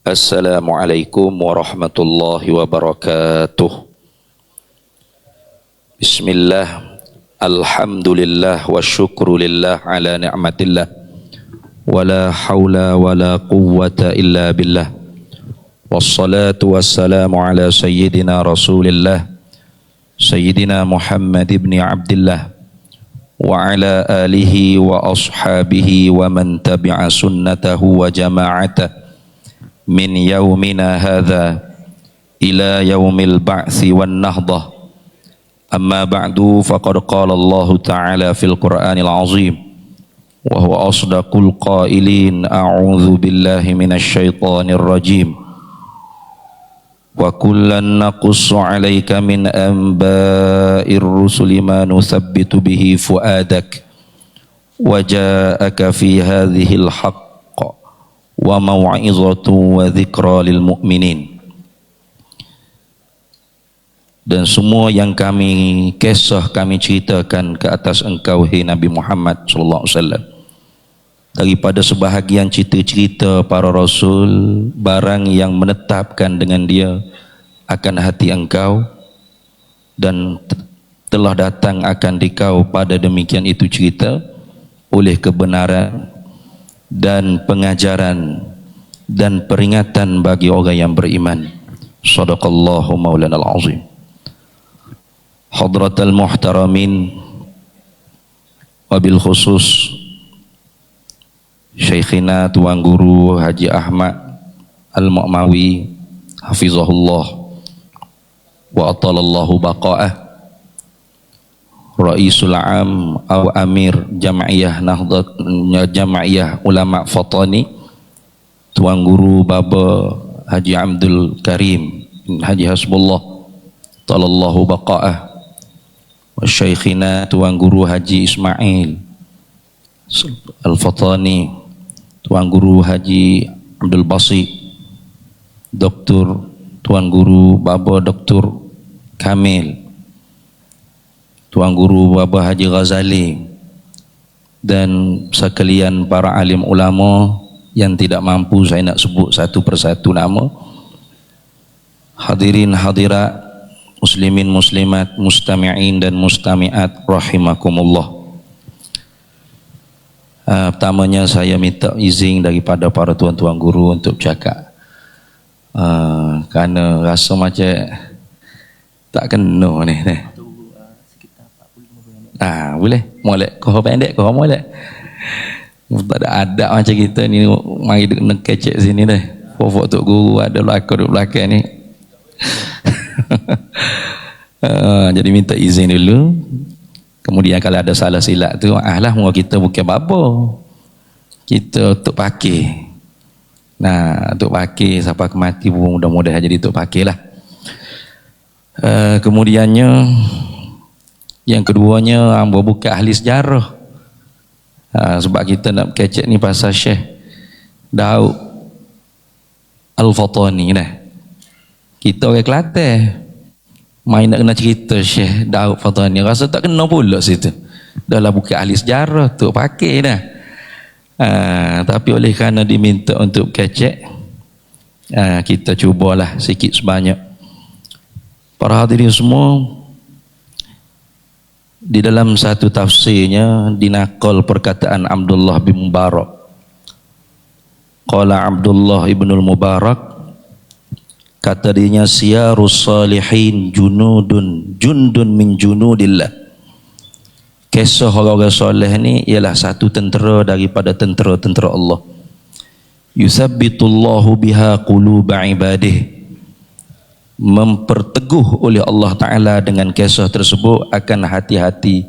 Assalamualaikum warahmatullahi wabarakatuh. Bismillah, alhamdulillah wa syukrulillah ala ni'matillah, wa la hawla wa la quwwata illa billah. Wassalatu wassalamu ala sayyidina rasulillah, sayyidina Muhammad ibn Abdillah, wa ala alihi wa ashabihi wa man tabi'a sunnatahu wa jama'atah min yaumina hadha ila yaumil ba'thi wan nahdah. Amma ba'du, faqad qala Allah ta'ala fil Qur'anil azim wa huwa asdaqul qailin, a'udzu billahi minasy syaithanir rajim. Wa kullan naqussu 'alaika min anba'ir rusuli ma nuthabbitu bihi fuadak wa ja'aka fi hadhil haqq wa mau'izatu wa dzikra lil mu'minin. Dan semua yang kami kisah, kami ceritakan ke atas engkau, hai Nabi Muhammad sallallahu alaihi wasallam, daripada sebahagian cerita-cerita para rasul, barang yang menetapkan dengan dia akan hati engkau dan telah datang akan dikau pada demikian itu cerita oleh kebenaran dan pengajaran dan peringatan bagi orang yang beriman. Shadaqallahu maulana al-azim. Hadratal muhtaramin, wabil khusus Syekhina Tuan Guru Haji Ahmad Al-Mu'mawi hafizahullah wa atalallahu baqa'ah, Raisul Am atau Amir Jam'iyah Nahdlat Jam'iyah Ulama Fatani, Tuan Guru Baba Haji Abdul Karim Haji Hasbullah talallahu baqa'ah, wa Syekhina Tuan Guru Haji Ismail Al-Fatani, Tuan Guru Haji Abdul Basit, Doktor Tuan Guru Baba Doktor Kamil, Tuan Guru Baba Haji Ghazali, dan sekalian para alim ulama yang tidak mampu saya nak sebut satu persatu nama. Hadirin hadirat, muslimin muslimat, mustami'in dan mustami'at rahimakumullah. Pertamanya saya minta izin daripada para tuan-tuan guru untuk bercakap, kerana rasa macam tak kena ni. Boleh? Molek. Kau pendek, kau molek. Tak ada adab macam kita ni, mari nak kecek sini dah. Fofok tok guru ada belakang duduk belakang ni. Jadi minta izin dulu. Kemudian kalau ada salah silap tu, lah muka kita bukan baba. Kita tok pakai. Nah, tok pakai sampai ke mati pun mudah-mudahan jadi tok pakailah. Kemudiannya yang keduanya, hamba buka ahli sejarah. Sebab kita nak kecek ni pasal Syekh Daud Al-Fatani dah. Kita orang Kelantan, main nak kena cerita Syekh Daud Fatani, rasa tak kena pula situ. Dah lah buka ahli sejarah tu pakai dah. Tapi oleh kerana diminta untuk kecek, kita cubalah sikit sebanyak. Para hadirin semua, di dalam satu tafsirnya dinakal perkataan Abdullah bin Mubarak. Qala Abdullah ibnul Mubarak, kata dirinya, siyarus salihin jundun min junudillah. Kisah orang-orang soleh ni ialah satu tentera daripada tentera-tentera Allah. Yuthabbitullahu biha quluba ibadih, memperteguh oleh Allah Ta'ala dengan kisah tersebut akan hati-hati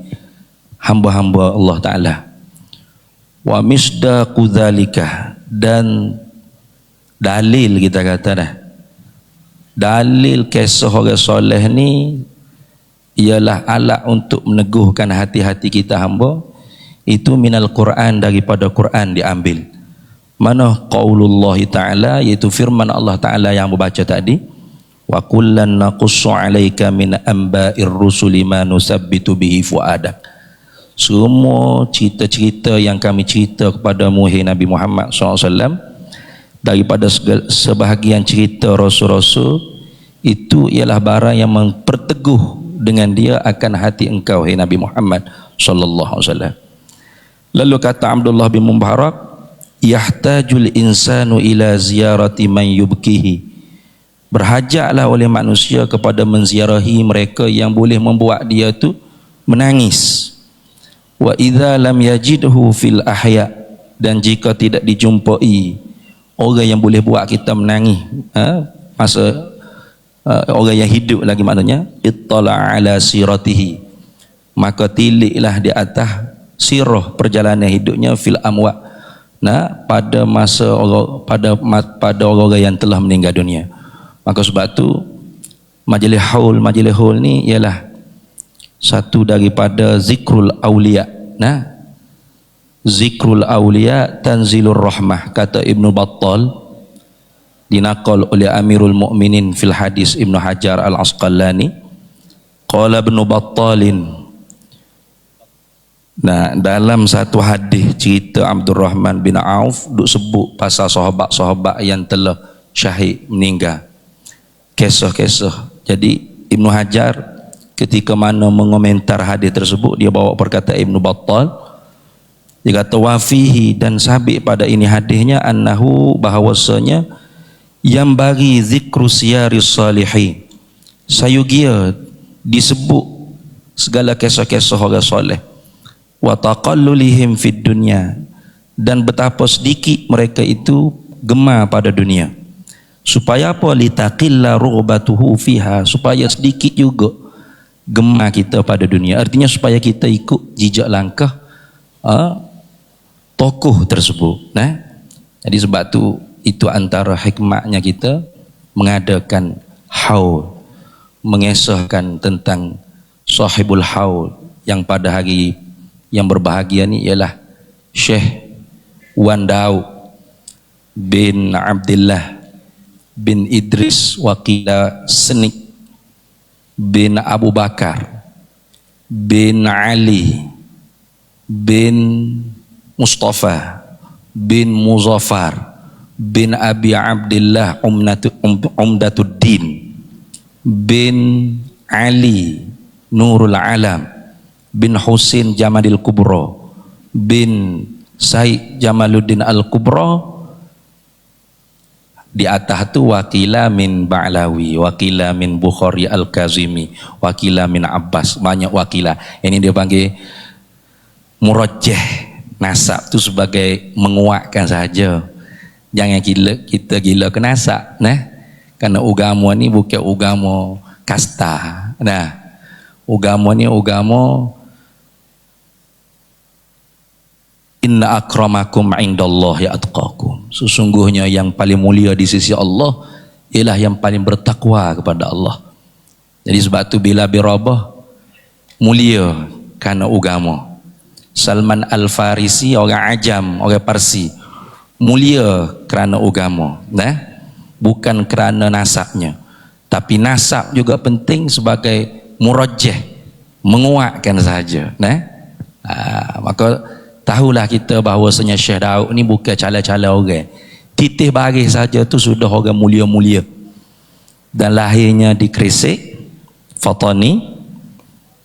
hamba-hamba Allah Ta'ala. Wa misdaqu dzalika, dan dalil, kita kata dah, dalil kisah orang soleh ni ialah alat untuk meneguhkan hati-hati kita hamba. Itu minal Quran, daripada Quran diambil. Mana qaulullah Ta'ala, iaitu firman Allah Ta'ala yang membaca tadi, wa kullan naqussu 'alaika min anba'ir rusuli ma nusabbitu bihi fuadak. Semua cerita-cerita yang kami cerita kepada Nabi Muhammad SAW daripada sebahagian cerita rasul-rasul itu ialah barang yang memperteguh dengan dia akan hati engkau, hai Nabi Muhammad sallallahu alaihi wasallam. Lalu kata Abdullah bin Mubarak, yahtajul insanu ila ziyarati man yubkihi, berhajatlah oleh manusia kepada menziarahi mereka yang boleh membuat dia tu menangis. Wa idza lam yajidhu fil ahya, dan jika tidak dijumpai orang yang boleh buat kita menangis masa orang yang hidup lagi, maknanya ittala ala siratihi, maka tiliklah di atas sirah perjalanan hidupnya fil amwat, pada masa pada orang-orang yang telah meninggal dunia. Maka sebab tu majlis haul ni ialah satu daripada zikrul aulia. Zikrul aulia tanzilur rahmah, kata Ibnu Battal, dinaqal oleh Amirul Mukminin fil hadis Ibnu Hajar Al-Asqalani. Qala Ibnu Battalin, dalam satu hadis cerita Abdurrahman bin Auf duk sebut pasal sahabat-sahabat yang telah syahid meninggal, kisah-kisah. Jadi Ibnu Hajar ketika mana mengomentar hadis tersebut, dia bawa perkataan Ibnu Battal, dia kata wafihi, dan sabit pada ini hadisnya, annahu, bahawasanya, yang bagi zikru siyaris salihin, sayugia disebut segala kisah-kisah orang soleh, wa taqallulihim fid dunya, dan betapa sedikit mereka itu gemar pada dunia. Supaya apa? Litaqilla rughbatuhu fiha, supaya sedikit juga gemar kita pada dunia. Artinya supaya kita ikut jejak langkah tokoh tersebut. Jadi sebab tu itu antara hikmahnya kita mengadakan haul, mengesahkan tentang sahibul haul yang pada hari yang berbahagia ni ialah Syekh Wan Daud bin Abdullah bin Idris Waqila Senik bin Abu Bakar bin Ali bin Mustafa bin Muzaffar bin Abi Abdullah Umdatuddin bin Ali Nurul Alam bin Husin Jamadil Kubro bin Said Jamaluddin Al-Kubro. Di atas tu wakila min Ba'lawi, wakila min Bukhari Al-Kazimi, wakila min Abbas, banyak wakila. Ini dia panggil murajjah nasab tu sebagai menguatkan saja. Jangan kita gila ke nasab, Karena agama ni bukan agama kasta. Agama ni agama inna akramakum indallahi atqakum. Sesungguhnya yang paling mulia di sisi Allah ialah yang paling bertakwa kepada Allah. Jadi sebab tu bila birabah mulia kerana agama. Salman Al-Farisi orang Ajam, orang Parsi, mulia kerana agama, bukan kerana nasabnya. Tapi nasab juga penting sebagai murajjah, menguatkan saja. Maka tahulah kita bahawasanya Syekh Daud ni bukan cala-cala orang. Titih baris saja tu sudah orang mulia-mulia. Dan lahirnya di Kresik, Fatani,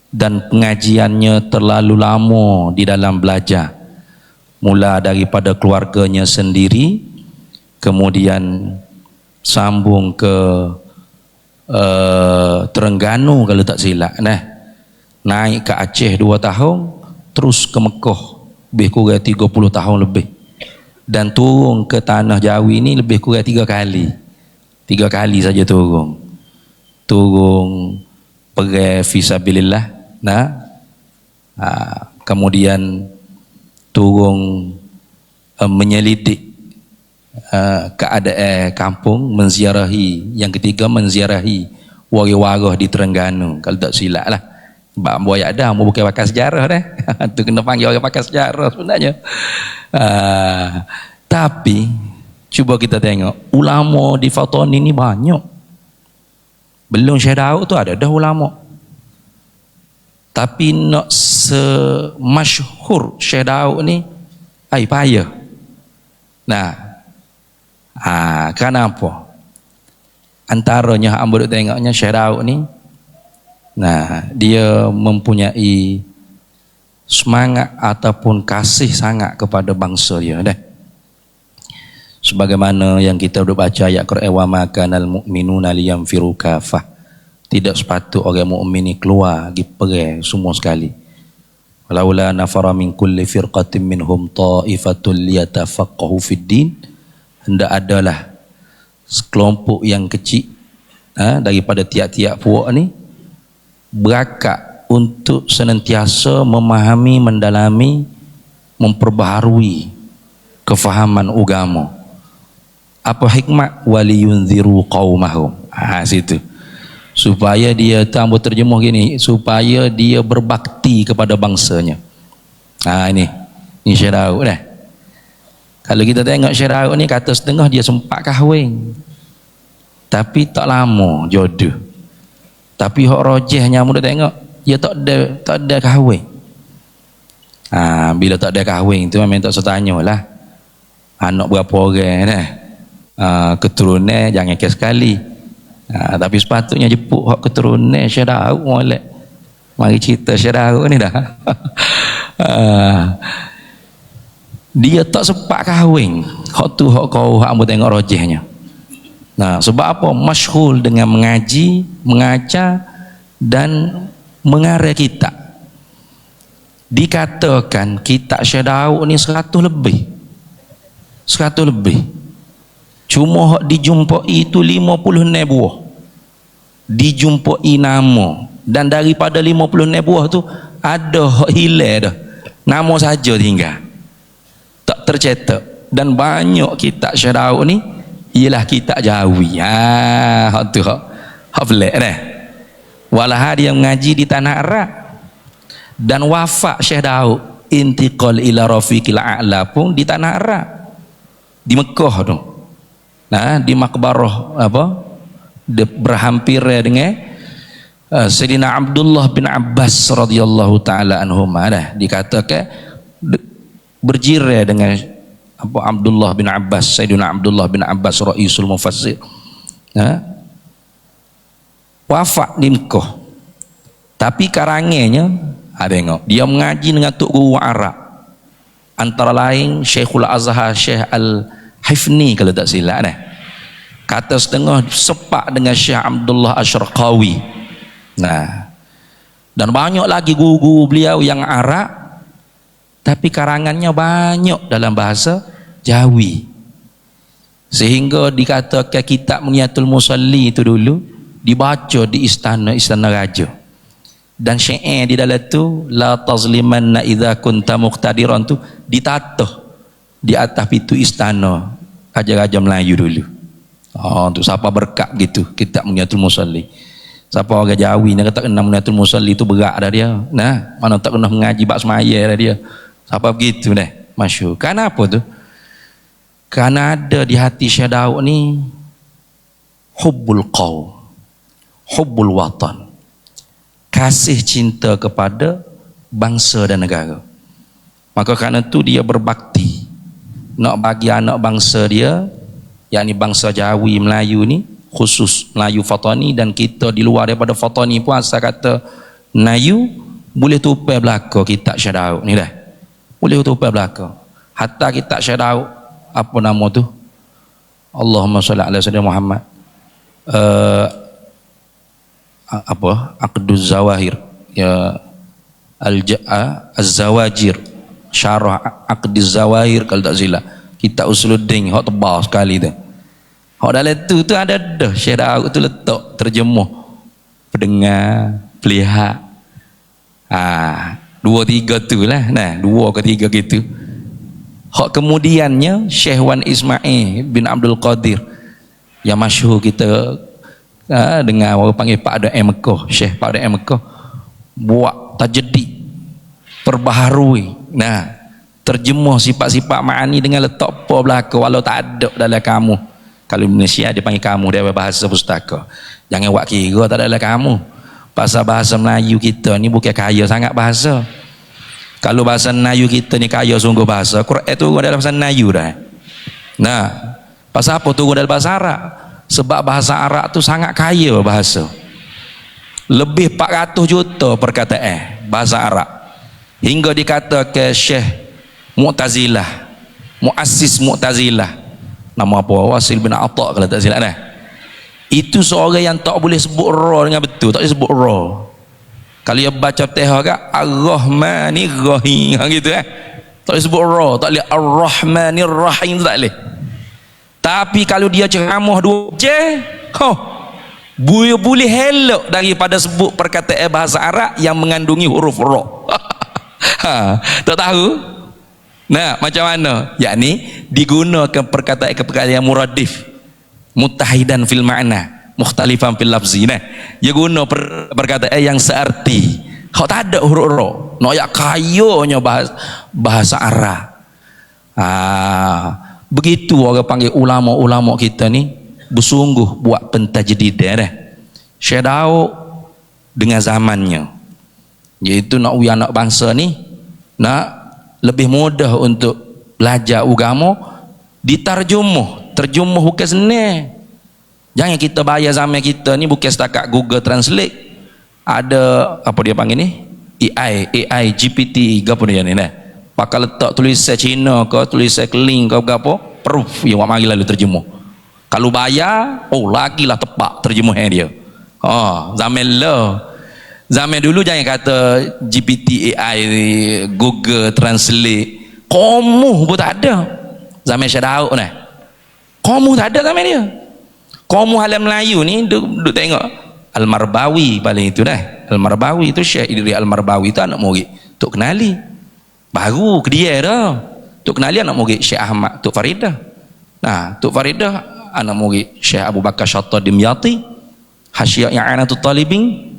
dan pengajiannya terlalu lama di dalam belajar. Mula daripada keluarganya sendiri, kemudian sambung ke Terengganu kalau tak silap, naik ke Aceh 2 tahun, terus ke Mekah lebih kurang 30 tahun lebih, dan turun ke tanah Jawi ni lebih kurang 3 kali. 3 kali saja turun pergi fisabilillah, kemudian turun menyelidik keadaan kampung, menziarahi, yang ketiga menziarahi waris-waris di Terengganu kalau tak silap lah. Sebab boy ada mau bukan pakar sejarah tu kena panggil orang pakar sejarah sebenarnya. Tapi cuba kita tengok ulama di Fatani ni banyak. Belum Syekh Daud tu ada dah ulama. Tapi nak semasyhur Syekh Daud ni payah. Kenapa? Antaranya hamba duk tengoknya Syekh Daud ni, dia mempunyai semangat ataupun kasih sangat kepada bangsa dia dah. Sebagaimana yang kita duk baca ayat Quran, wa ma kanal mu'minuna liyamfiru kafah. Tidak sepatut orang mukmin ni keluar pergi perang semua sekali. Walaula nafara min kulli firqatin minhum ta'ifatul liyatafaqahu fid din. Hendak adalah sekelompok yang kecil daripada tiap-tiap puak ni berakat untuk senantiasa memahami, mendalami, memperbaharui kefahaman agama. Apa hikmat? Waliyunziru qaumahum. Situ. Supaya dia tambah terjemuh gini, supaya dia berbakti kepada bangsanya. Ini Syekh Daud dah. Kalau kita tengok Syekh Daud ni, kata setengah dia sempat kahwin, tapi tak lama jodoh. Tapi hak rojihnya mudah tengok, dia tak ada kahwin. Bila tak ada kahwin tu memang tak setanya lah. Anak berapa orang dah. Keturunan jangan ke sekali. Tapi sepatutnya jemput hak keturunan Syekh Daud molek. Mari cerita Syekh Daud ni dah. Dia tak sempat kahwin. Hak tu hak kau hak ambo tengok rojihnya. Sebab apa? Masyhur dengan mengaji, mengajar dan mengarang kitab. Dikatakan kitab Syekh Daud ni 100 lebih. 100 lebih. Cuma hak dijumpai itu 50 buah. Dijumpai nama, dan daripada 50 buah tu ada hak hilang dah. Nama saja tinggal. Tak tercetak. Dan banyak kitab Syekh Daud ni ialah kitab Jawi. Hak tu hak pelik dah. Walah dia mengaji di tanah Arab. Dan wafat Syekh Daud intiqal ila rafiqil a'la pun di tanah Arab. Di Mekah tu. Di makbarah berhampir dengan Sayyidina Abdullah bin Abbas radhiyallahu taala anhuma dah dikatakan berjirai dengan Abdullah bin Abbas, Sayyidina Abdullah bin Abbas raisul mufassir. Wafat di Mekah. Tapi karangannya tengok dia mengaji dengan tok guru Arab. Antara lain Syekhul Azhar Syekh Al-Hifni kalau tak silap dah. Kata setengah sepak dengan Syekh Abdullah Asyraqawi. Dan banyak lagi guru-guru beliau yang Arab, tapi karangannya banyak dalam bahasa Jawi. Sehingga dikatakan kitab Mughniyatul Musalli itu dulu dibaca di istana raja. Dan syair di dalam tu la tazlimanna idza kunta muqtadiran tu ditatuh di atas pintu istana raja-raja Melayu dulu. Untuk siapa berkat gitu kitab Mughniyatul Musalli. Siapa orang Jawi yang tak kenal Mughniyatul Musalli tu berat dah dia. Mana tak kena mengaji bab semaya dah dia. Siapa begitu dah masyhur. Kenapa tu? Karena ada di hati Syekh Daud ni hubbul qaum, hubbul watan. Kasih cinta kepada bangsa dan negara. Maka kerana itu dia berbakti nak bagi anak bangsa dia, yakni bangsa Jawi Melayu ni, khusus Melayu Fatani, dan kita di luar daripada Fatani pun asal kata Melayu boleh tupai belaka kitab Syekh Daud ni dah. Boleh tupai belaka. Hatta kitab Syekh Daud apa nama tu? Allahumma shalli ala sayyidina Muhammad. Aqduz Zawahir ya Az-Zawajir, syarah Aqduz Zawahir kalau tak silap, kitab Usuluddin hak tebal sekali tu. Hak dalam tu ada dah Syekh Daud tu letak terjemuh pendengar pelihat. Dua tiga tu lah, dua ke tiga gitu. Hak kemudiannya Syekh Wan Ismail bin Abdul Qadir yang masyhur kita dengan orang panggil Pak Ada Mekah, Syekh Pak Ada Mekah, buat tajdid, perbaharui, terjemuh sifat-sifat ma'ani dengan letak apa belaka walau tak ada dalam kamu. Kalau Indonesia dia panggil kamu, dia bahasa pustaka. Jangan buat kira tak ada dalam kamu. Pasal bahasa Melayu kita ni bukan kaya sangat bahasa. Kalau bahasa Melayu kita ni kaya sungguh bahasa, Quran itu dalam bahasa Melayu dah. Pasal apa turun dari bahasa Arab? Sebab bahasa Arab tu sangat kaya bahasa. Lebih 400 juta perkataan bahasa Arab. Hingga dikata ke Syekh Mu'tazilah, Muassis Mu'tazilah. Nama apa? Wasil bin Atha kalau tak silap dah. Itu seorang yang tak boleh sebut ra dengan betul, tak boleh sebut ra. Kalau dia baca Fatihah kan Ar-Rahmanir Rahim gitu tak boleh sebut ra, tak boleh Ar-Rahmanir Rahim, tak boleh. Tapi kalau dia ceramah dua je, boleh elok daripada sebut perkataan bahasa Arab yang mengandungi huruf ra. Tak tahu? Nah, macam mana? Yakni digunakan perkataan-perkataan yang muradif, mutahidan fil ma'na, mukhtalifan fil lafzi. Nah, dia guna perkataan yang searti. Kau tak ada huruf ra. Nak ya kayanya bahasa Arab. Begitu orang panggil ulama-ulama kita ni bersungguh buat pentajdidan dah. Syekh Daud dengan zamannya, iaitu nak uya anak bangsa ni nak lebih mudah untuk belajar agama, terjemah bukan senang. Jangan kita bayar zaman kita ni bukan setakat Google Translate, ada apa dia panggil ni, AI GPT apa dia ni nah. Pakai letak tulisan Cina ke tulisan Keling ke apa, proof yang mari lalu terjemah. Kalau bayar, lagilah tepat terjemahan dia. Zaman dulu jangan kata GPT, AI, Google Translate, kamu pun tak ada. Zaman Syekh Daud nah, kamu tak ada zaman dia. Kamu halam Melayu ni duk tengok Al-Marbawi paling itu dah. Al-Marbawi itu Syekh Idris Al-Marbawi itu anak murid Tok Kenali. Baru ke dia dah. Tok Kenali anak murid Syekh Ahmad Tok Faridah. Nah, Tok Faridah anak murid Syekh Abu Bakar Syattad Dimyati. Hasyiah I'anatul Talibin.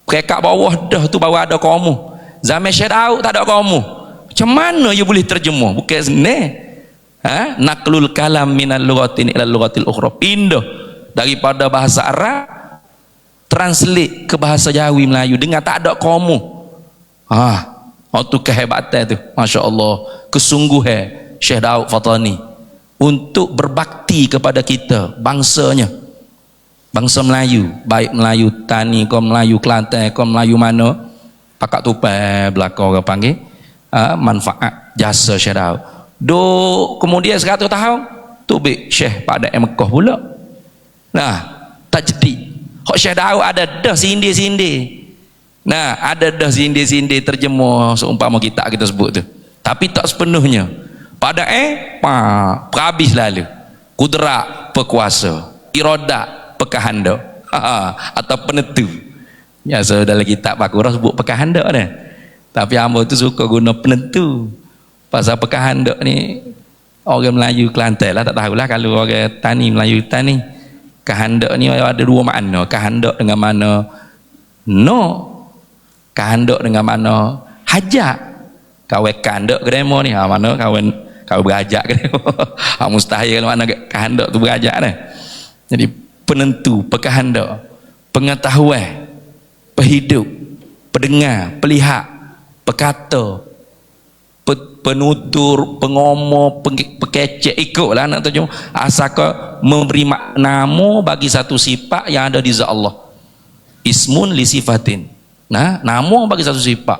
Pekat bawah dah tu baru ada kamu. Zaman Syekh Daud tak ada kamu. Macam mana you boleh terjemah? Bukan senang. Naqlul kalam minal lughatin ila lughatil ukhra. Pindah daripada bahasa Arab translate ke bahasa Jawi Melayu dengan tak ada kamu. Tu kehebatan tu, masya-Allah, kesungguhan Syekh Daud Fatani untuk berbakti kepada kita bangsanya, bangsa Melayu, baik Melayu Tani, kaum Melayu Kelantan, kaum Melayu mana, pakak tupai belakang orang panggil, manfaat jasa Syekh Daud. Kemudian 100 tahun tu Syekh pada Mekah pula. Nah, tak jadi. Hak Syekh Daud ada dah sindir-sindir. Nah, ada dah sindir-sindir terjemah seumpama kita sebut tu. Tapi tak sepenuhnya. Pada habis lalu. Kudrat pekuasa, iradat pekahandak, atau penentu. Ya, so dalam kitab Baqarah sebut pekahandak dah. Tapi hamba tu suka guna penentu. Pasal pekahandak ni orang Melayu Kelantan lah, tak tahulah kalau orang Tani Melayu Tani. Kehandak ni ada dua makna. Kehandak dengan mana kehendak dengan mana hajat. Kawan kehendak ke demo ni, mana kawan berhajat ke demo. Mustahil kalau mana kehendak tu berhajat dah. Jadi penentu, pekehendak, pengetahuan, pehidup, pendengar, pelihat, pekata, penutur, pengomong, pekecek, ikutlah nak terjemah. Asalkan memberi nama bagi satu sifat yang ada di zat Allah. Ismun li sifatin. Nah, nama bagi satu sifat.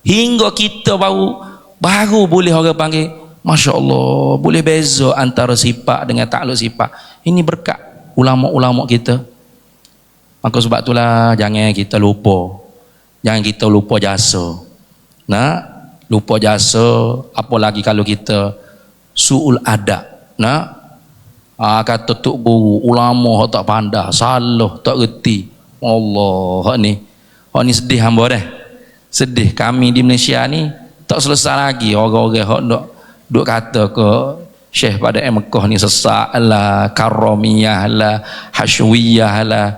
Hingga kita baru boleh orang panggil, Masya Allah, boleh beza antara sifat dengan takluk sifat. Ini berkat ulama-ulama kita. Maka sebab itulah jangan kita lupa. Jangan kita lupa jasa. Nah, lupa jasa, apalagi kalau kita su'ul adab. Nah, kata tok guru, ulama tak pandai, salah, tak reti. Allah, hak ni sedih hamba dah. Sedih kami di Malaysia ni tak selesai lagi orang-orang hak duk kata ke Syekh pada Mekah ni sesak lah, karamiyah lah, hasyawiyah lah.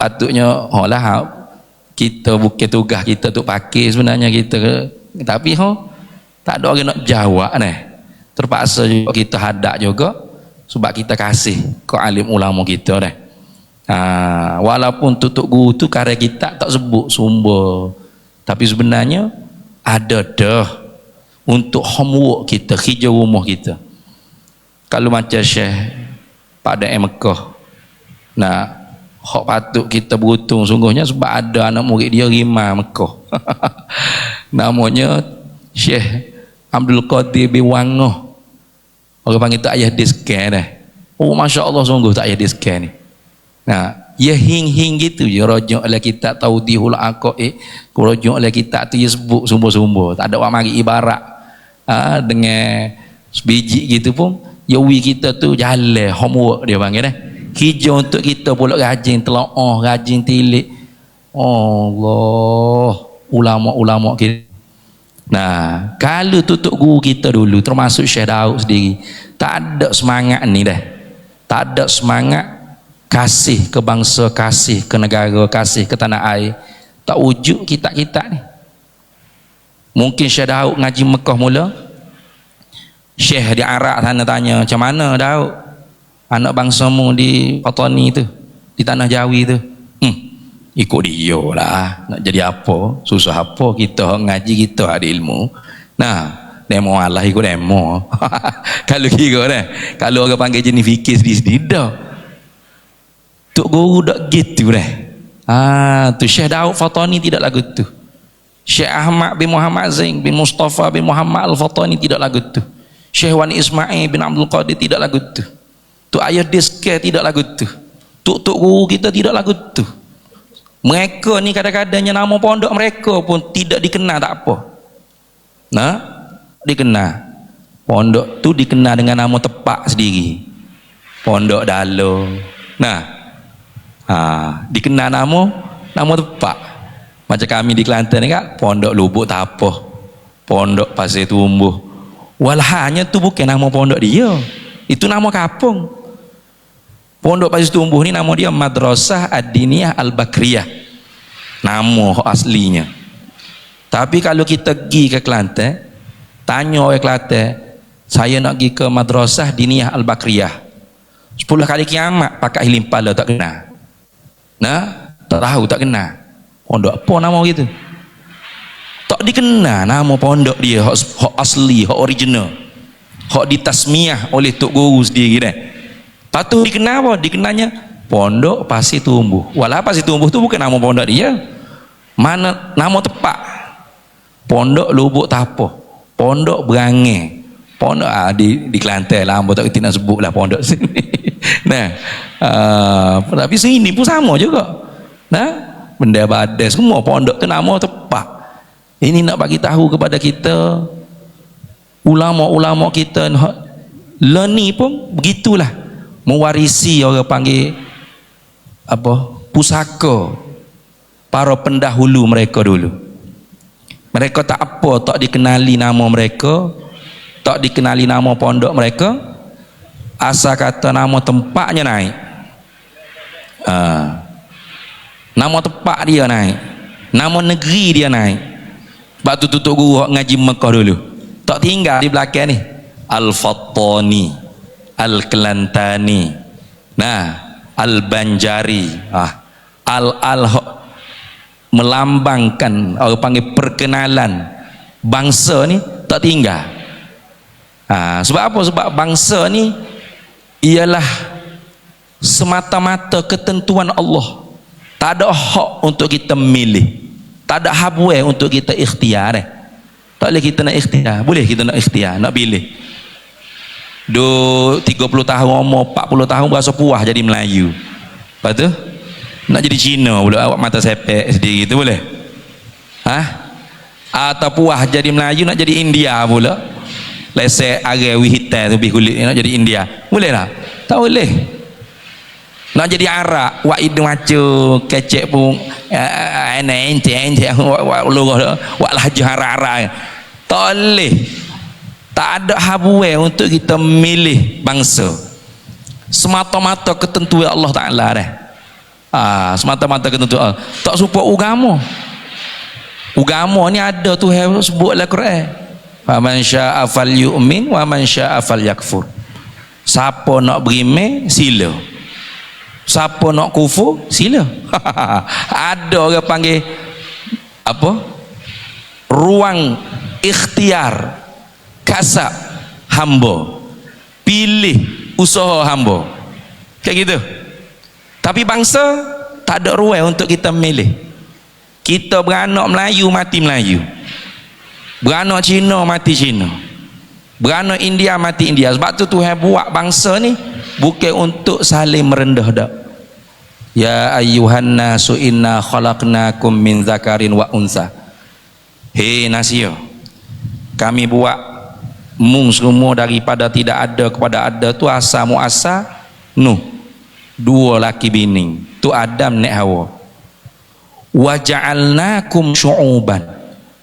Patutnya kita bukan tugas kita untuk pakai sebenarnya kita, tapi tak ada orang nak jawab ni. Terpaksa juga kita hadap juga sebab kita kasih ke alim ulama kita dah. Walaupun tutup guru tu karya kita tak sebut sumber, tapi sebenarnya ada dah untuk homework kita, kerja rumah kita. Kalau macam Syekh pada Mekah, nah, hak patut kita beruntung sungguhnya sebab ada anak murid dia rimah Mekah. Namanya Syekh Abdul Qadir bin Wangoh. Orang panggil tu ayah diskan dah. Oh, Masya Allah, sungguh tak ayah diskan ni. Nah, ya hing-hing gitu je rojok oleh kitab Tawdihul Aqaid, rojok oleh kitab tu dia sebut sumber-sumber. Tak ada orang mari ibarat dengan sebiji gitu pun, ya wi kita tu jalan homework dia panggil dah. Kerja untuk kita pula rajin telaah, rajin tilik. Allah, ulama-ulama kita. Nah, kalau tutup guru kita dulu, termasuk Syekh Daud sendiri, tak ada semangat ni dah. Tak ada semangat kasih ke bangsa, kasih ke negara, kasih ke tanah air. Tak wujud kitab-kitab ni. Mungkin Syekh Daud ngaji Mekah mula, Syekh di Arab sana tanya, macam mana Daud anak bangsamu di Patani tu, di tanah Jawi tu? Ikut dia lah, nak jadi apa, susah apa, kita ngaji, kita ada ilmu. Nah, demo Allah ikut demo. Kalau kira dah, kalau orang panggil jenis fikir sedih-sedih dah, tuk guru dak gitu dah. Tu Syekh Daud Fatani tidak lagu tu. Syekh Ahmad bin Muhammad Zain bin Mustafa bin Muhammad Al-Fatani tidak lagu tu. Syekh Wani Ismail bin Abdul Qadir tidak lagu tu. Tuk ayah Diske tidak lagu tu. Tuk guru kita tidak lagu tu. Mereka ni kadang-kadangnya nama pondok mereka pun tidak dikenal, tak apa. Nah, dikenal. Pondok tu dikenal dengan nama tepak sendiri. Pondok Dalo. Nah, dikenal nama tepak. Macam kami di Kelantan ni kan, Pondok Lubuk tak apa. Pondok Pasir Tumbuh. Walhanya tu bukan nama pondok dia. Itu nama kampung. Pondok Pasir Tumbuh ni nama dia Madrasah Ad-Diniyah Al-Bakriyah, nama aslinya. Tapi kalau kita pergi ke Kelantan, tanya orang Kelantan, saya nak pergi ke Madrasah Diniyah Al-Bakriyah, 10 kali kiamat pakai hilim pala tak kenal. Nah, tak tahu, tak kenal pondok apa nama gitu. Tak dikenal nama pondok dia, hak asli, hak original, hak ditasmiah oleh tok guru sendiri dah. Patut dikenal apa? Dikenalnya Pondok Pasir Tumbuh. Walau Pasir Tumbuh tu bukan nama pondok dia. Mana nama tepat? Pondok Lubuk Tapoh, Pondok Berangai, pondok di Kelantan lah, tak kita nak sebut lah pondok sini. Nah, tapi sini pun sama juga. Nah, benda badai semua pondok tu nama tepat. Ini nak bagi tahu kepada kita, ulama-ulama kita learning pun begitulah. Mewarisi orang panggil apa, pusaka para pendahulu mereka dulu. Mereka tak apa, tak dikenali nama mereka, tak dikenali nama pondok mereka, asal kata nama tempatnya naik. Nama tempat dia naik, nama negeri dia naik. Sebab tu tutup guru ngaji Mekah dulu, tak tinggal di belakang ni Al-Fattani, Al-Kelantani, nah, Al-Banjari, Al melambangkan, orang panggil perkenalan bangsa ni tak tinggal. Sebab apa? Sebab bangsa ni ialah semata-mata ketentuan Allah. Tak ada hak untuk kita milih, tak ada habwe untuk kita ikhtiar. Tak boleh kita nak ikhtiar, boleh kita nak ikhtiar, nak pilih. 30 tahun umur, 40 tahun berasa puas jadi Melayu. Lepas tu nak jadi Cina pula, awak mata sepek sendiri tu boleh? Atau puas jadi Melayu nak jadi India pula, lesek are wihitai tu kulit nak jadi India, boleh tak? Tak boleh. Nak jadi Arab, wak hidung macu kecek pun encik wak lahjah Arab, tak boleh. Tak ada habwe untuk kita milih bangsa. Semata-mata ketentuan Allah Ta'ala dah. Semata-mata ketentuan Allah. Tak support agama. Agama ni ada Tuhan sebut dalam Quran. Faman syaa falyu'min wa man syaa falyakfur. Siapa nak beriman sila. Siapa nak kufur sila. Ada orang panggil apa? Ruang ikhtiar kasab hamba, pilih usaha hamba, kayak gitu. Tapi bangsa tak ada ruang untuk kita memilih. Kita beranak Melayu mati Melayu, beranak Cina mati Cina, beranak India mati India. Sebab tu Tuhan buat bangsa ni bukan untuk saling merendah dak. Ya ayyuhan nasu inna khalaqnakum min zakarin wa unsa. Hei nasio, kami buat mung semua daripada tidak ada kepada ada tu asa muasa Nuh, dua laki bini tu Adam nek Hawa. Wa ja'alnakum syu'uban,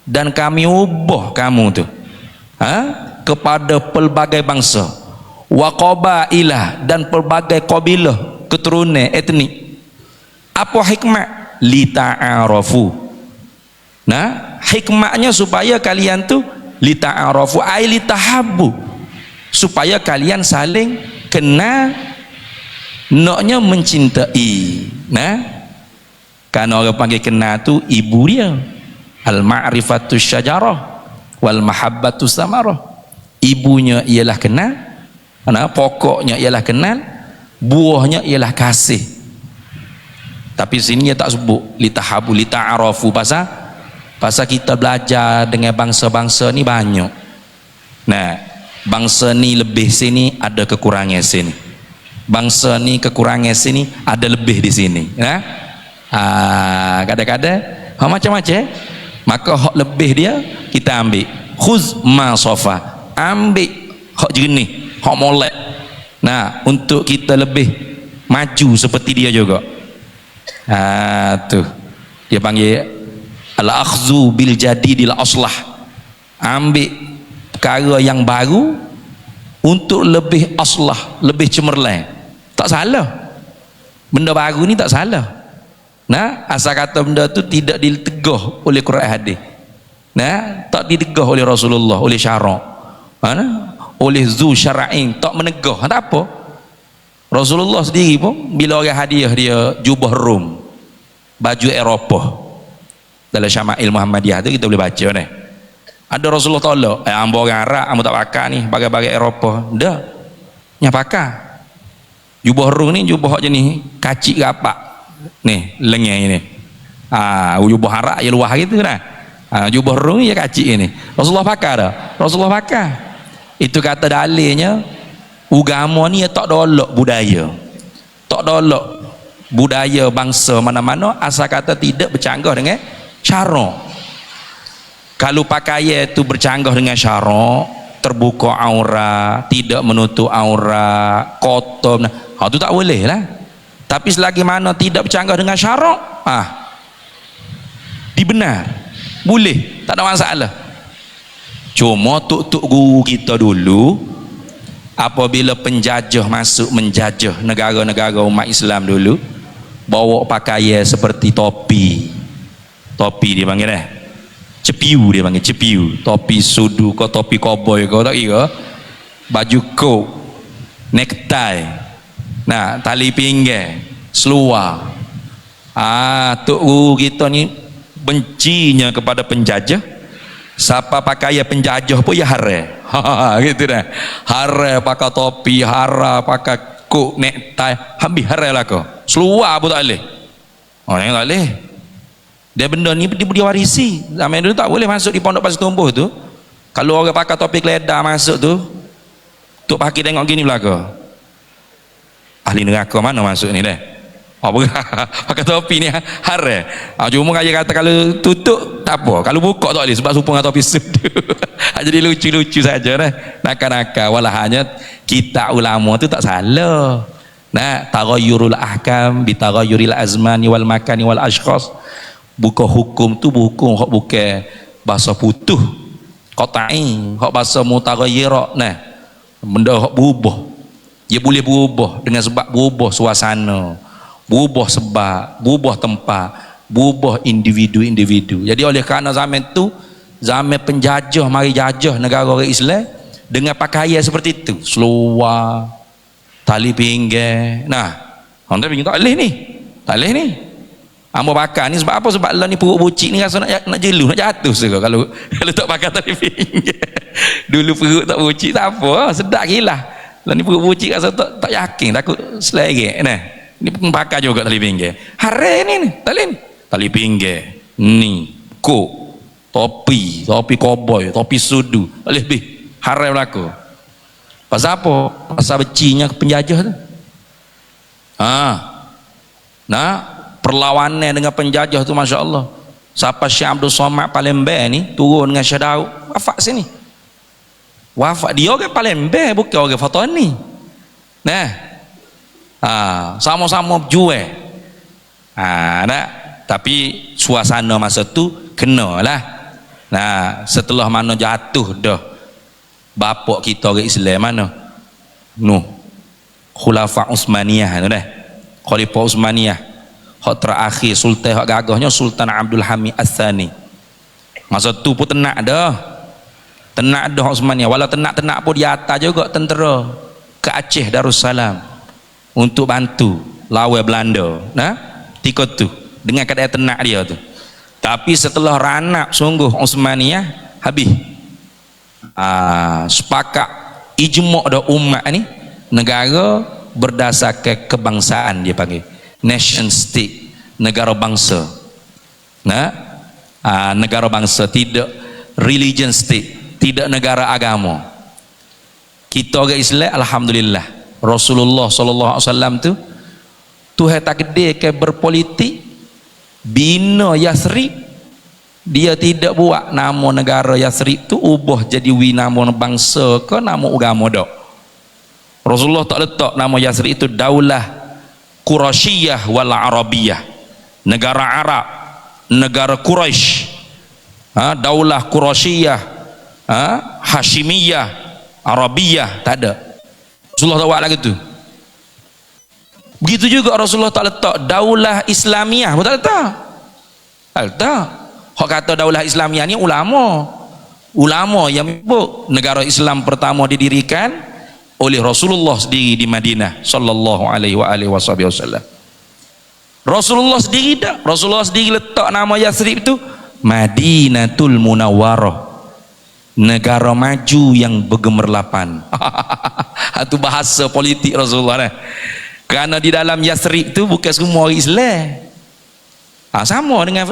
dan kami ubah kamu tu kepada pelbagai bangsa, wa qabailah, dan pelbagai kabilah keturunan etnik. Apa hikmah? Lita'arafu. Nah, hikmahnya supaya kalian tu lita'arafu ay litahabbu, supaya kalian saling kenal, naknya mencintai. Nah, karena orang panggil kenal tu ibu dia, al-ma'rifatu syajarah wal mahabbatu samarah. Ibunya ialah kenal, pokoknya ialah kenal, buahnya ialah kasih. Tapi sini dia tak sebut litahabu lita'arafu. Pasal kita belajar dengan bangsa-bangsa ni banyak. Nah, bangsa ni lebih sini ada kekurangan sini, bangsa ni kekurangan sini ada lebih di sini. Nah, kadang-kadang macam-macam, maka hak lebih dia kita ambil. Khuz ma sofa, ambil hak jernih, hak molek. Nah, untuk kita lebih maju seperti dia juga. Tu dia panggil al-akhzu bil jadidil aslah, ambil perkara yang baru untuk lebih aslah, lebih cemerlang. Tak salah, benda baru ni tak salah. Nah, asal kata benda tu tidak ditegah oleh Quran hadis, nah, tak ditegah oleh Rasulullah, oleh syarak, oleh zu syara'in, tak menegah. Tak apa. Rasulullah sendiri pun bila orang hadiah dia jubah Rum, baju Eropah, dalam Syama'il Muhammadiyah tu kita boleh baca ni. Ada Rasulullah tolak, hamba orang Arab, hamba tak pakai ni bagai-bagai Eropah. Dah, nya pakai. Jubah Rum ni jubah jenis kacik rapak. Ni, lengan ni. Jubah Arab je luah gitu dah. Jubah Rum ni je kacik ni. Rasulullah pakai dah. Rasulullah pakai. Itu kata dalilnya, agama ni tak dolok budaya. Tak dolok budaya bangsa mana-mana asal kata tidak bercanggah dengan syarak. Kalau pakaian itu bercanggah dengan syarak, terbuka aurat, tidak menutup aurat, kotor, itu tak boleh lah. Tapi selagi mana tidak bercanggah dengan syarak, dibenar, boleh, tak ada masalah. Cuma tuk-tuk guru kita dulu, apabila penjajah masuk menjajah negara-negara umat Islam dulu, bawa pakaian seperti topi dia panggil cepiu, dia panggil cepiu, topi sudu kau, topi koboi kau, tak kira, baju coat, necktie, nah, tali pinggang, seluar. Tok guru kita ni bencinya kepada penjajah. Siapa pakaian penjajah pun ya hara. Gitu dah. Hara pakai topi, hara pakai coat, necktie, habis hara lah kau. Seluar pun tak boleh. Yang tak boleh. Dia benda ni dia warisi. Zaman dulu tak boleh masuk di pondok pasir tumbuh tu. Kalau orang pakai topi keledar masuk tu, tok pakai tengok gini belaka. Ahli neraka mana masuk ni dah? Pakai topi ni hara. Cuma kaya kata kalau tutup tak apa, kalau buka tak boleh sebab serupa dengan topi sudu. Jadi lucu-lucu saja dah. Nakal-nakal. Walahanya kita ulama tu tak salah. Nah, taghayyurul ahkam bi taghayyuril azmani wal makani wal ashkhas. Bukan hukum tu hukum hak bukan bahasa putuh qat'i, hak bahasa mutaghayyira. Nah, benda hak berubah. Dia boleh berubah dengan sebab berubah suasana, berubah sebab, berubah tempat, berubah individu-individu. Jadi oleh kerana zaman tu zaman penjajah mari jajah negara orang Islam dengan pakaian seperti itu, seluar, tali pinggang. Nah, orang pinggang tak boleh ni. Tak boleh ni. Ambo bakar ni sebab apa? Sebab lah ni perut bucik ni rasa nak jeluh, nak jatuh segala kalau tak bakar tali pinggir. Dulu perut tak bucik tak apa, sedap gila. Lah ni perut bucik rasa tak yakin, takut selerek nah. Ni pun bakar juga tali pinggir. Hare ni tali pinggir. Ni kok topi koboi, topi sudu. Lebih hare berlaku. Pasal apa? Pasal becinya penjajah tu. Nah, perlawanan dengan penjajah tu Masya Allah. Siapa Syekh Abdul Somad Palembang ni turun dengan Syekh Daud wafat sini. Wafat dia orang Palembang, bukan orang Fatani. Nah, sama-sama berjuang. Nah, tapi suasana masa tu kena lah. Nah, setelah mana jatuh dah bapak kita orang Islam mana? Khulafa Utsmaniyah tu dah. Khalifah Utsmaniyah. Hak terakhir sultan hak gagahnya Sultan Abdul Hamid Ats-Tsani. Masa tu pun tenak dah Utsmaniyah. Walau tenak pun di atas juga tentera ke Aceh Darussalam untuk bantu lawan Belanda. Nah, ketika tu dengan keadaan tenak dia tu. Tapi setelah ranak sungguh Utsmaniyah habis. Sepakat ijma' dah umat ni negara berdasarkan kebangsaan dia panggil. Nation state, negara bangsa. Nah, negara bangsa, tidak religion state, tidak negara agama. Kita orang Islam alhamdulillah. Rasulullah sallallahu alaihi wasallam tu Tuhan takdirkan berpolitik bina Yathrib. Dia tidak buat nama negara Yathrib tu ubah jadi nama bangsa ke nama agama dak. Rasulullah tak letak nama Yathrib itu Daulah Quraisyiyah wal Arabiyah, negara Arab, negara Quraisy. Daulah Quraisyiyah, Hashimiyah, Arabiyah, tak ada. Rasulullah tak buat lagi tu. Begitu juga Rasulullah tak letak Daulah Islamiyah, betul tak? Tak. Hak kata Daulah Islamiyah ni ulama yang menyebut negara Islam pertama didirikan oleh Rasulullah sendiri di Madinah sallallahu alaihi wasallam. Rasulullah sendiri letak nama Yathrib itu Madinatul Munawwarah, negara maju yang bergemerlapan. Itu bahasa politik Rasulullah dah. Kerana di dalam Yathrib itu bukan semua orang Islam. Sama dengan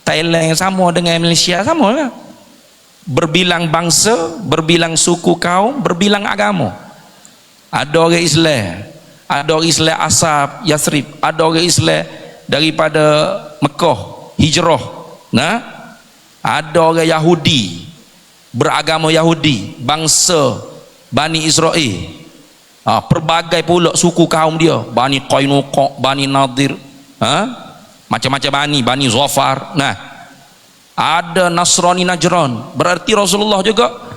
Thailand, sama dengan Malaysia, sama lah. Berbilang bangsa, berbilang suku kaum, berbilang agama. Ada orang Islam, ada orang Islam asal Yathrib, ada orang Islam daripada Mekah hijrah. Nah, ada orang Yahudi beragama Yahudi, bangsa Bani Israel. Pelbagai pula suku kaum dia, Bani Qainuqa, Bani Nadir, macam-macam Bani Zafar. Nah, ada Nasrani Najran. Berarti Rasulullah juga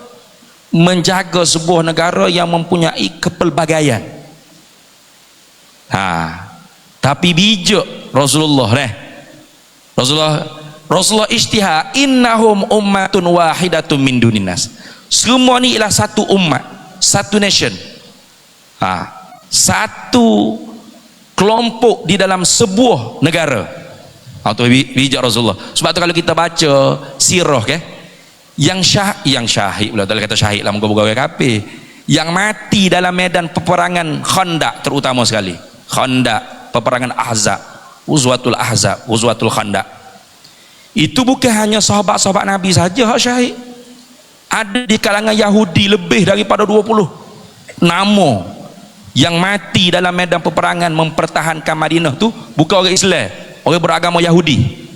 menjaga sebuah negara yang mempunyai kepelbagaian. Tapi bijak Rasulullah Rasulullah ijtihad, innahum ummatun wahidatun min duninas. Semua ni ialah satu umat, satu nation. Satu kelompok di dalam sebuah negara. Itu bijak Rasulullah. Sebab tu kalau kita baca sirah yang syahid pula, tak kata syahid lah, moga-moga kafir, yang mati dalam medan peperangan Khandaq, terutama sekali Khandaq, peperangan Ahzab, Uzwatul Khandaq, itu bukan hanya sahabat-sahabat Nabi saja hak syahid. Ada di kalangan Yahudi lebih daripada 20 nama yang mati dalam medan peperangan mempertahankan Madinah tu bukan orang Islam, orang beragama Yahudi.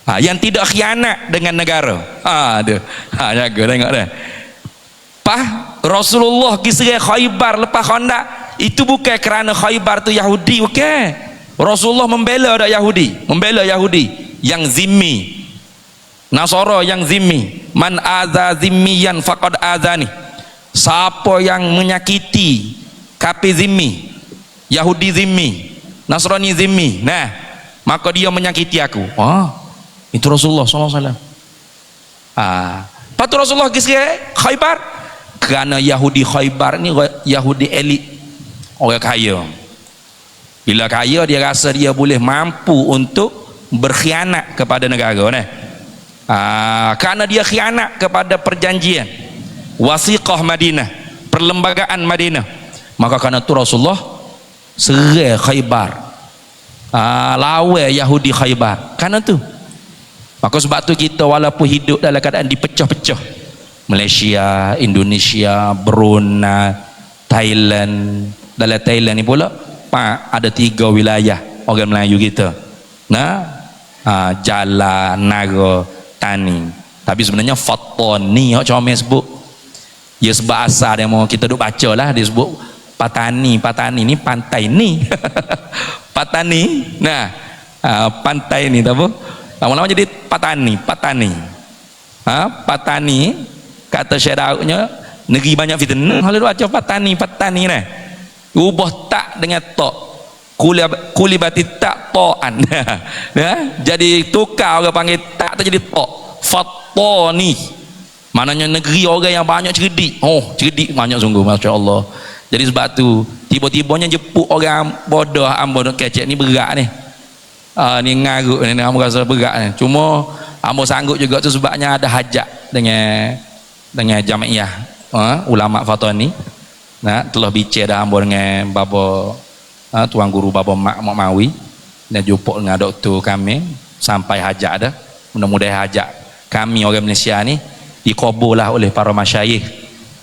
Yang tidak khianat dengan negara. Jaga tengok dah. Rasulullah kisah Khaybar lepas Khandaq itu bukan kerana Khaybar tu Yahudi, bukan. Rasulullah membela Yahudi yang zimmi, Nasara yang zimmi. Man adza zimmiyan faqad adzani. Siapa yang menyakiti kafir zimmi, Yahudi zimmi, Nasrani zimmi, nah, maka dia menyakiti aku. Itu Rasulullah SAW. Patut Rasulullah kisah Khaybar kerana Yahudi Khaybar ni Yahudi elit, orang kaya. Bila kaya dia rasa dia boleh mampu untuk berkhianat kepada negara ni. Kerana dia khianat kepada perjanjian wasiqah Madinah, perlembagaan Madinah, maka kerana itu Rasulullah serai Khaybar, lawan Yahudi Khaybar. Kerana tu, maka sebab tu kita walaupun hidup dalam keadaan dipecah-pecah, Malaysia, Indonesia, Brunei, Thailand. Dalam Thailand ni pula ada 3 wilayah orang Melayu kita. Jala, Nara, Tani. Tapi sebenarnya Fatani hok comel sebut. Ya sebab asal dia mau kita duk baca lah, dia sebut Patani. Patani ni pantai ni. Patani. Nah, pantai ni tak apa. Lama-lama jadi Patani. Patani kata Syekh Daudnya negeri banyak fitnah. Kalau duk baca Patani ni. Ubah tak dengan tok. Kulibati tak to'an. Jadi tukar orang panggil tak tu jadi tok. Fatani. Maknanya negeri orang yang banyak cerdik. Cerdik banyak sungguh, masya-Allah. Jadi sebab tu tiba-tibanya jemput orang bodoh ambo nak kecek ni berat ni. Ni ngarut ni ambo rasa berat ni. Cuma ambo sanggup juga tu sebabnya ada hajat dengan jamiah ulama Fatani. Telah bicara dah ambo dengan bapa tuan guru bapa Mak Mawi dan jumpa dengan doktor kami sampai hajat dah. Mudah-mudahan hajat kami orang Malaysia ni dikabul lah oleh para masyayikh,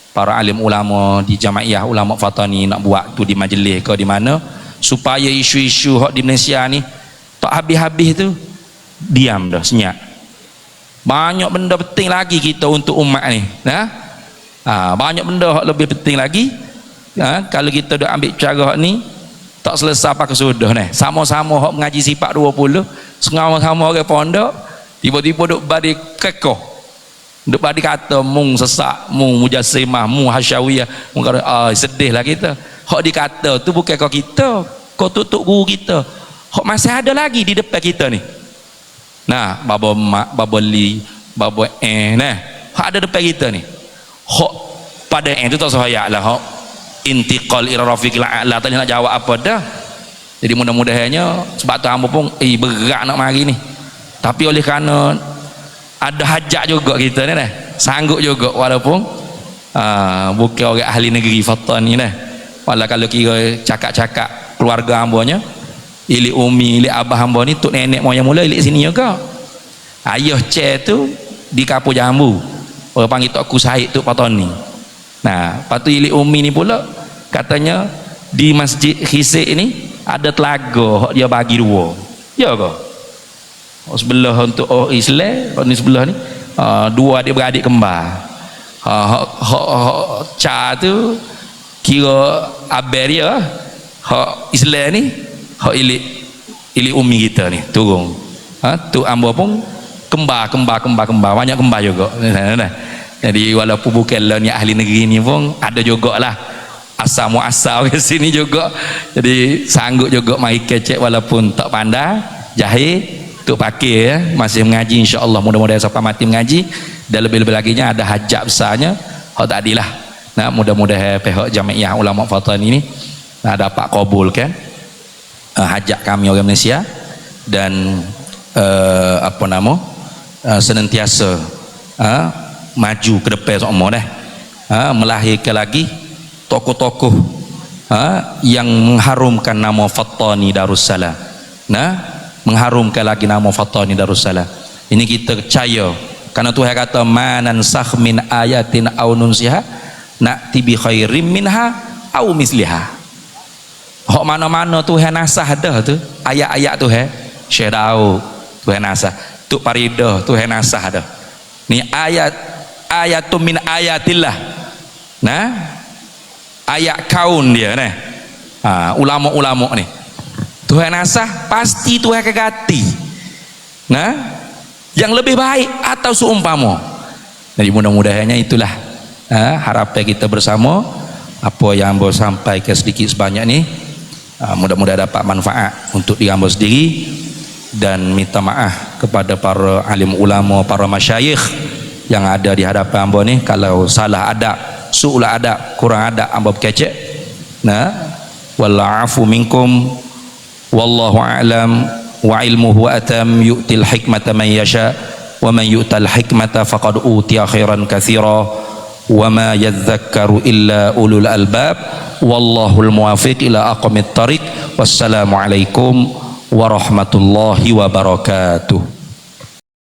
para alim ulama di jamaiyah ulama Fatani nak buat tu di majlis ke di mana, supaya isu-isu hak di Malaysia ni tak habis-habis tu diam dah, senyap. Banyak benda penting lagi kita untuk umat ni. Banyak benda hak lebih penting lagi. Kalau kita dah ambil cara hak ni tak selesai pakai sudah ni. Sama-sama hak mengaji sifat 20, sama-sama orang pondok, tiba-tiba duk badi kekoh. Duk badi kata mung sesak, mung mujassimah, mung hasyawiyah, mung sedihlah kita. Hak dikata tu bukan kau kita, kau tutup guru kita. Hak masih ada lagi di depan kita ni. Baba Mak, Baba Li, Baba hak ada depan kita ni. Hak pada itu tak sayaklah hak intiqal ila rafiqil a'la, tak nak jawab apa dah. Jadi mudah-mudahannya sebab tu hamba pun berat nak mari ni, tapi oleh kerana ada hajat juga kita ni sanggup juga walaupun bukan orang ahli negeri Fatani ni. Walau kalau kira cakap-cakap keluarga hambanya, ilik umi, ilik abah hamba ni, tok nenek moyang mula ilik sini juga. Ayah Ceh tu di Kapur Jambu, orang panggil Tok Kusaid tu Fatani. Lepas tu ilik umi ni pula katanya di Masjid Khisik ni ada telaga dia bagi 2. Ya ke? Sebelah untuk Islam, ni sebelah ni 2 adik-beradik kembar. Ca tu kira abel dia, hak Islam ni hak ilik umi kita ni turun. Tu ambo pun kembar banyak kembar juga. Jadi walaupun bukan ni ahli negeri ni pun ada jugalah asal muasal ke sini juga. Jadi sanggup juga mari kecek walaupun tak pandai jahil tu pakai masih mengaji, insya-Allah mudah-mudahan sampai mati mengaji. Dan lebih-lebih lagi nya ada hajat besarnya hak tadilah. Mudah-mudahan pihak jamiah ulama Fatani ni dapat kabulkan hajat kami orang Malaysia dan senantiasa maju ke depan semua melahirkan lagi tokoh-tokoh yang mengharumkan nama Fatani Darussalam, mengharumkan lagi nama Fatani Darussalam. Ini kita percaya karena Tuhan kata manansakh min ayatin aw nunsiha na'ti bi khairim minha aw misliha. Hak mana-mana Tuhan nasah dah tu ayat-ayat Tuhan, Syekh Daud Tuhan nasah, Tuk Paridah Tuhan nasah dah. Ni ayatun min ayatillah. Ayat kaun dia ulama-ulama ni Tuhan nasah pasti Tuhan akan ganti yang lebih baik atau seumpama. Jadi mudah-mudahannya itulah harapan kita bersama. Apa yang hamba sampaikan sedikit sebanyak ni mudah-mudahan dapat manfaat untuk diri hamba sendiri, dan minta maaf kepada para alim ulama, para masyayikh yang ada di hadapan hamba ni kalau salah adab, su'ul adab, kurang adab hamba berkecek. Walla'afu minkum wallahu a'lam wa ilmuhu atam yu'til hikmata man yasha wa man yu'tal hikmata faqad utiya khairan katsira wa ma yadhakkaru illa ulul albab wallahul muwafiq ila aqwamit thariq. Wassalamu alaikum warahmatullahi wabarakatuh.